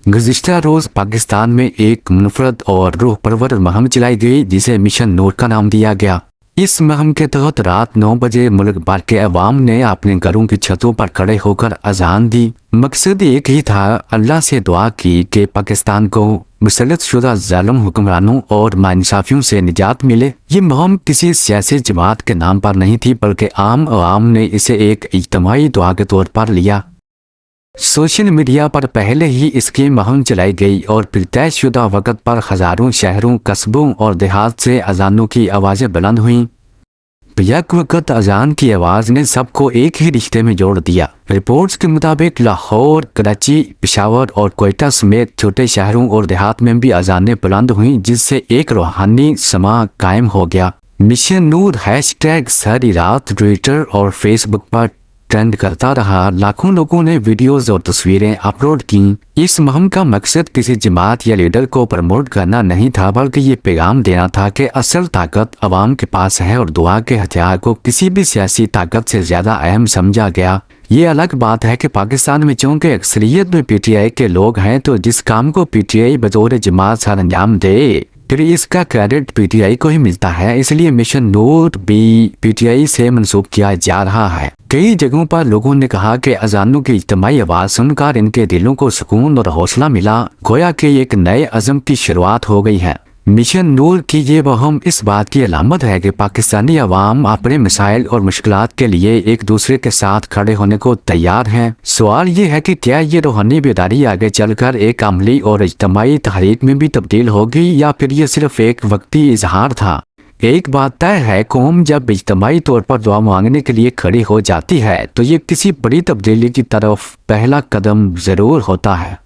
गुज़िश्ता रोज़ पाकिस्तान में एक मुनफरद और रूह परवर मुहिम चलाई गई जिसे मिशन नूर का नाम दिया गया। इस मुहिम के तहत रात 9 बजे मुल्क भर के अवाम ने अपने घरों की छतों पर खड़े होकर अजान दी। मकसद एक ही था, अल्लाह से दुआ की कि पाकिस्तान को मुसल्लत शुदा जालिम हुक्मरानों और नाइंसाफियों से निजात मिले। ये मुहिम किसी सियासी जमात के नाम पर नहीं थी, बल्कि आम अवाम ने इसे एक इज्तिमाई दुआ के तौर पर लिया। सोशल मीडिया पर पहले ही इसकी मुहिम चलाई गई और फिर तयशुदा वक़्त पर हज़ारों शहरों, कस्बों और देहात से अजानों की आवाज़ें बुलंद हुईं। यक वक़्त अजान की आवाज़ ने सबको एक ही रिश्ते में जोड़ दिया। रिपोर्ट्स के मुताबिक लाहौर, कराची, पेशावर और कोयटा समेत छोटे शहरों और देहात में भी अजानें बुलंद हुईं, जिससे एक रूहानी समा कायम हो गया। मिशन नूर हैशटैग सारी रात ट्विटर और फेसबुक पर ट्रेंड करता रहा। लाखों लोगों ने वीडियोस और तस्वीरें अपलोड की। इस मुहिम का मकसद किसी जमात या लीडर को प्रमोट करना नहीं था, बल्कि ये पैगाम देना था कि असल ताकत अवाम के पास है और दुआ के हथियार को किसी भी सियासी ताकत से ज़्यादा अहम समझा गया। ये अलग बात है कि पाकिस्तान में चूँकि अक्सरियत में PTI के लोग हैं, तो जिस काम को PTI बतौर जमात सर अंजाम दे, फिर इसका क्रेडिट PTI को ही मिलता है। इसलिए मिशन नूर भी PTI से मंसूब किया जा रहा है। कई जगहों पर लोगों ने कहा कि अजानों की इज्तिमाई आवाज़ सुनकर इनके दिलों को सुकून और हौसला मिला, गोया कि एक नए अज़म की शुरुआत हो गई है। मिशन नूर की ये मुहिम इस बात की अलामत है कि पाकिस्तानी अवाम अपने मसाइल और मुश्किलात के लिए एक दूसरे के साथ खड़े होने को तैयार हैं। सवाल ये है कि क्या ये रूहानी बेदारी आगे चलकर एक अमली और इज्तिमाई तहरीक में भी तब्दील होगी, या फिर ये सिर्फ एक वक्ती इजहार था। एक बात तय है, कौम जब इज्तिमाई तौर पर दुआ मांगने के लिए खड़ी हो जाती है तो ये किसी बड़ी तब्दीली की तरफ पहला कदम ज़रूर होता है।